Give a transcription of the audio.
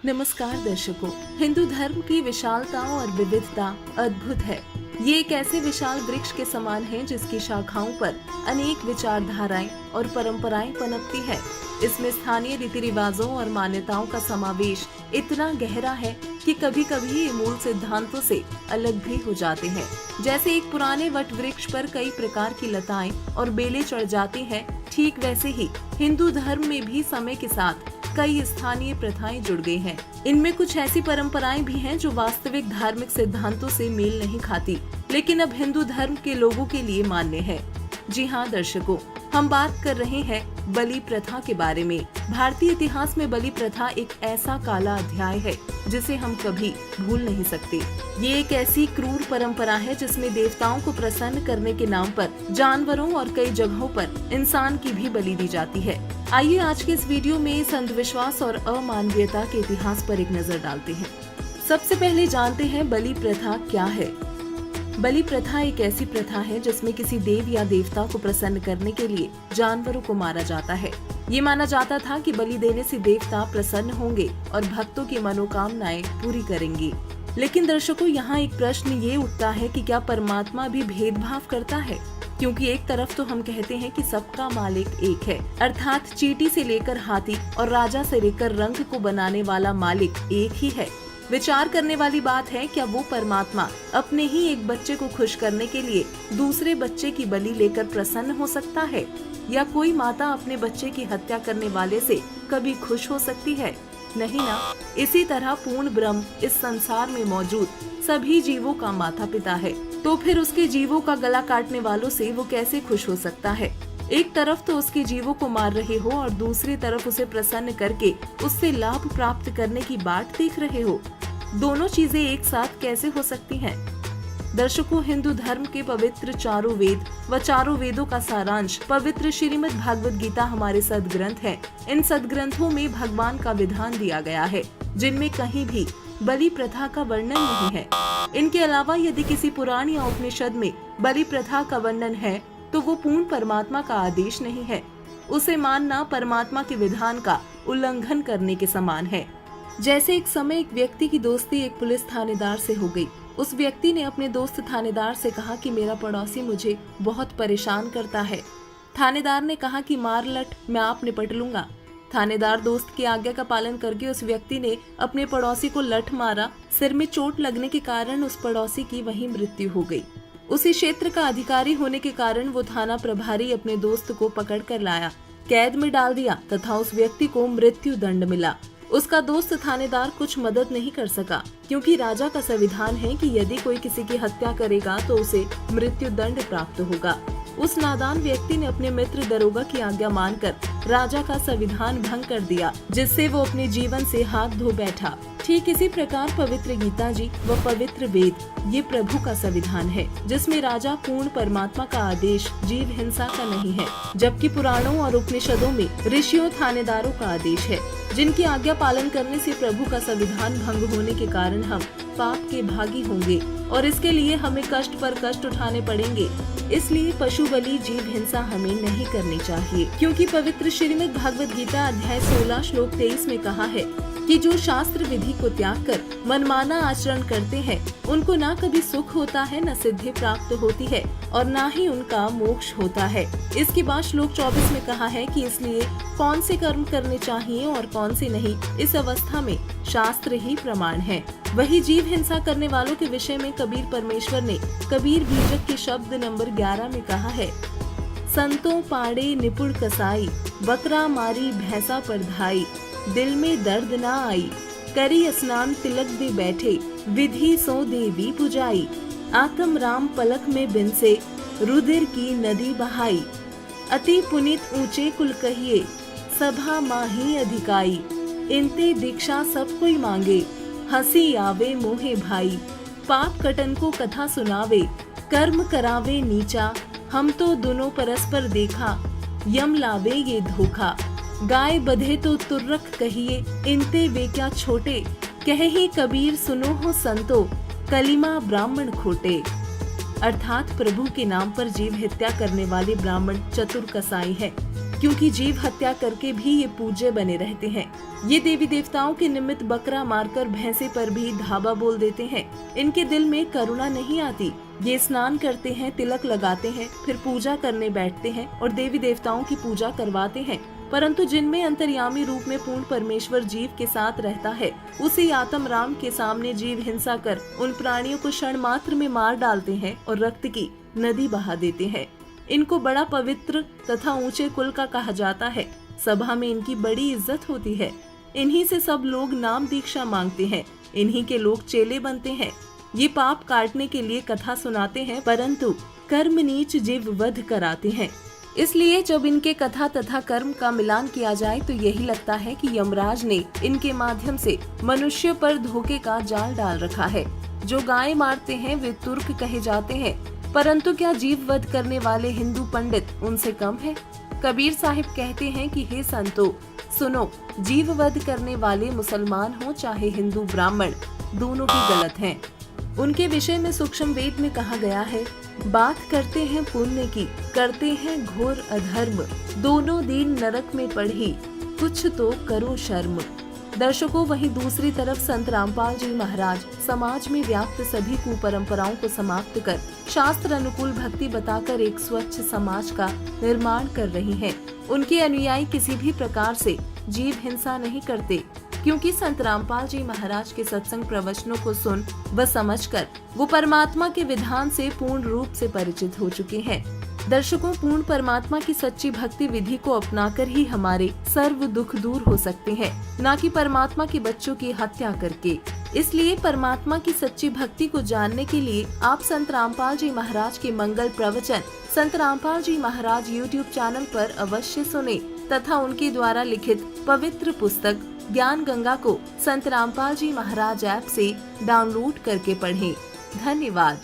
नमस्कार दर्शकों, हिंदू धर्म की विशालता और विविधता अद्भुत है। ये एक ऐसे विशाल वृक्ष के समान है जिसकी शाखाओं पर अनेक विचारधाराएं और परंपराएं पनपती है। इसमें स्थानीय रीति रिवाजों और मान्यताओं का समावेश इतना गहरा है कि कभी कभी ये मूल सिद्धांतों से अलग भी हो जाते हैं। जैसे एक पुराने वट वृक्ष पर कई प्रकार की लताएं और बेलें चढ़ जाती हैं, ठीक वैसे ही हिंदू धर्म में भी समय के साथ कई स्थानीय प्रथाएं जुड़ गई हैं। इनमें कुछ ऐसी परंपराएं भी हैं जो वास्तविक धार्मिक सिद्धांतों से मेल नहीं खाती, लेकिन अब हिंदू धर्म के लोगों के लिए मान्य है। जी हाँ दर्शकों, हम बात कर रहे हैं बलि प्रथा के बारे में। भारतीय इतिहास में बलि प्रथा एक ऐसा काला अध्याय है जिसे हम कभी भूल नहीं सकते। ये एक ऐसी क्रूर परंपरा है जिसमें देवताओं को प्रसन्न करने के नाम पर जानवरों और कई जगहों पर इंसान की भी बलि दी जाती है। आइए आज के इस वीडियो में इस अंधविश्वास और अमानवीयता के इतिहास पर एक नजर डालते हैं। सबसे पहले जानते हैं बलि प्रथा क्या है। बलि प्रथा एक ऐसी प्रथा है जिसमें किसी देव या देवता को प्रसन्न करने के लिए जानवरों को मारा जाता है। ये माना जाता था कि बलि देने से देवता प्रसन्न होंगे और भक्तों की मनोकामनाएं पूरी करेंगी। लेकिन दर्शकों, यहाँ एक प्रश्न ये उठता है कि क्या परमात्मा भी भेदभाव करता है? क्योंकि एक तरफ तो हम कहते हैं कि सबका मालिक एक है, अर्थात चींटी से लेकर हाथी और राजा से लेकर रंग को बनाने वाला मालिक एक ही है। विचार करने वाली बात है, क्या वो परमात्मा अपने ही एक बच्चे को खुश करने के लिए दूसरे बच्चे की बलि लेकर प्रसन्न हो सकता है? या कोई माता अपने बच्चे की हत्या करने वाले से कभी खुश हो सकती है? नहीं ना। इसी तरह पूर्ण ब्रह्म इस संसार में मौजूद सभी जीवों का माता पिता है, तो फिर उसके जीवों का गला काटने वालों से वो कैसे खुश हो सकता है? एक तरफ तो उसके जीवों को मार रहे हो और दूसरी तरफ उसे प्रसन्न करके उससे लाभ प्राप्त करने की बाट देख रहे हो। दोनों चीजें एक साथ कैसे हो सकती हैं? दर्शकों, हिंदू धर्म के पवित्र चारों वेद व चारों वेदों का सारांश पवित्र श्रीमद् भागवत गीता हमारे सदग्रंथ है। इन सदग्रंथों में भगवान का विधान दिया गया है, जिनमें कहीं भी बलि प्रथा का वर्णन नहीं है। इनके अलावा यदि किसी पुराण या उपनिषद में बलि प्रथा का वर्णन है तो वो पूर्ण परमात्मा का आदेश नहीं है। उसे मानना परमात्मा के विधान का उल्लंघन करने के समान है। जैसे एक समय एक व्यक्ति की दोस्ती एक पुलिस थानेदार से हो गई। उस व्यक्ति ने अपने दोस्त थानेदार से कहा कि मेरा पड़ोसी मुझे बहुत परेशान करता है। थानेदार ने कहा कि मार लट, मैं आप निपट लूंगा। थानेदार दोस्त की आज्ञा का पालन करके उस व्यक्ति ने अपने पड़ोसी को लठ मारा। सिर में चोट लगने के कारण उस पड़ोसी की वहीं मृत्यु हो गई। उसी क्षेत्र का अधिकारी होने के कारण वो थाना प्रभारी अपने दोस्त को पकड़ कर लाया, कैद में डाल दिया तथा उस व्यक्ति को मृत्यु दंड मिला। उसका दोस्त थानेदार कुछ मदद नहीं कर सका, क्योंकि राजा का संविधान है कि यदि कोई किसी की हत्या करेगा तो उसे मृत्यु दंड प्राप्त होगा। उस नादान व्यक्ति ने अपने मित्र दरोगा की आज्ञा मानकर राजा का संविधान भंग कर दिया, जिससे वो अपने जीवन से हाथ धो बैठा। ठीक इसी प्रकार पवित्र गीता जी व पवित्र वेद ये प्रभु का संविधान है, जिसमें राजा पूर्ण परमात्मा का आदेश जीव हिंसा का नहीं है, जबकि पुराणों और उपनिषदों में ऋषियों थानेदारों का आदेश है, जिनकी आज्ञा पालन करने से प्रभु का संविधान भंग होने के कारण हम पाप के भागी होंगे और इसके लिए हमें कष्ट पर कष्ट उठाने पड़ेंगे। इसलिए पशु बलि, जीव हिंसा हमें नहीं करनी चाहिए, क्योंकि पवित्र श्रीमद् भागवत गीता अध्याय 16 श्लोक 23 में कहा है कि जो शास्त्र विधि को त्याग कर मनमाना आचरण करते हैं, उनको ना कभी सुख होता है, न सिद्धि प्राप्त होती है और ना ही उनका मोक्ष होता है। इसके बाद श्लोक 24 में कहा है कि इसलिए कौन से कर्म करने चाहिए और कौन से नहीं, इस अवस्था में शास्त्र ही प्रमाण है। वही जीव हिंसा करने वालों के विषय में कबीर परमेश्वर ने कबीर बीजक के शब्द नंबर 11 में कहा है, संतों पाड़े निपुण कसाई, बकरा मारी भैंसा पर धाई, दिल में दर्द ना आई, करी स्नान तिलक दे बैठे, विधि सो देवी पुजाई, आत्म राम पलक में बिनसे, रुधिर की नदी बहाई, अति पुनित ऊंचे कुल कहिए, सभा माही अधिकाई, इनते दीक्षा सब कोई मांगे, हंसी आवे मोहे भाई, पाप कटन को कथा सुनावे, कर्म करावे नीचा, हम तो दोनों परस्पर देखा, यम लावे ये धोखा, गाय बधे तो तुर्रक कहिए, इनते वे क्या छोटे, कहे कबीर सुनो हो संतो, कलिमा ब्राह्मण खोटे। अर्थात प्रभु के नाम पर जीव हत्या करने वाले ब्राह्मण चतुर कसाई है। क्योंकि जीव हत्या करके भी ये पूज्य बने रहते हैं। ये देवी देवताओं के निमित्त बकरा मारकर भैंसे पर भी धावा बोल देते हैं। इनके दिल में करुणा नहीं आती। ये स्नान करते हैं, तिलक लगाते हैं, फिर पूजा करने बैठते हैं और देवी देवताओं की पूजा करवाते हैं, परंतु जिनमें अंतर्यामी रूप में पूर्ण परमेश्वर जीव के साथ रहता है, उसी आत्म राम के सामने जीव हिंसा कर उन प्राणियों को क्षण मात्र में मार डालते हैं और रक्त की नदी बहा देते हैं। इनको बड़ा पवित्र तथा ऊंचे कुल का कहा जाता है। सभा में इनकी बड़ी इज्जत होती है। इन्हीं से सब लोग नाम दीक्षा मांगते हैं। इन्हीं के लोग चेले बनते हैं। ये पाप काटने के लिए कथा सुनाते हैं, परंतु कर्म नीच जीव वध कराते हैं। इसलिए जब इनके कथा तथा कर्म का मिलान किया जाए तो यही लगता है कि यमराज ने इनके माध्यम से मनुष्य पर धोखे का जाल डाल रखा है। जो गाय मारते हैं वे तुर्क कहे जाते हैं, परंतु क्या जीव वध करने वाले हिंदू पंडित उनसे कम है? कबीर साहिब कहते हैं कि हे संतो सुनो, जीव वध करने वाले मुसलमान हो चाहे हिंदू ब्राह्मण, दोनों ही गलत हैं। उनके विषय में सूक्ष्म वेद में कहा गया है, बात करते हैं पुण्य की, करते हैं घोर अधर्म, दोनों दिन नरक में पड़ी, कुछ तो करो शर्म। दर्शकों, वहीं दूसरी तरफ संत रामपाल जी महाराज समाज में व्याप्त सभी कुपरंपराओं को समाप्त कर शास्त्र अनुकूल भक्ति बताकर एक स्वच्छ समाज का निर्माण कर रही हैं। उनके अनुयायी किसी भी प्रकार से जीव हिंसा नहीं करते, क्योंकि संत रामपाल जी महाराज के सत्संग प्रवचनों को सुन व समझकर वो परमात्मा के विधान से पूर्ण रूप से परिचित हो चुके हैं। दर्शकों, पूर्ण परमात्मा की सच्ची भक्ति विधि को अपनाकर ही हमारे सर्व दुख दूर हो सकते हैं, न कि परमात्मा के बच्चों की हत्या करके। इसलिए परमात्मा की सच्ची भक्ति को जानने के लिए आप संत रामपाल जी महाराज के मंगल प्रवचन संत रामपाल जी महाराज YouTube चैनल पर अवश्य सुने तथा उनके द्वारा लिखित पवित्र पुस्तक ज्ञान गंगा को संत रामपाल जी महाराज ऐप से डाउनलोड करके पढ़ें। धन्यवाद।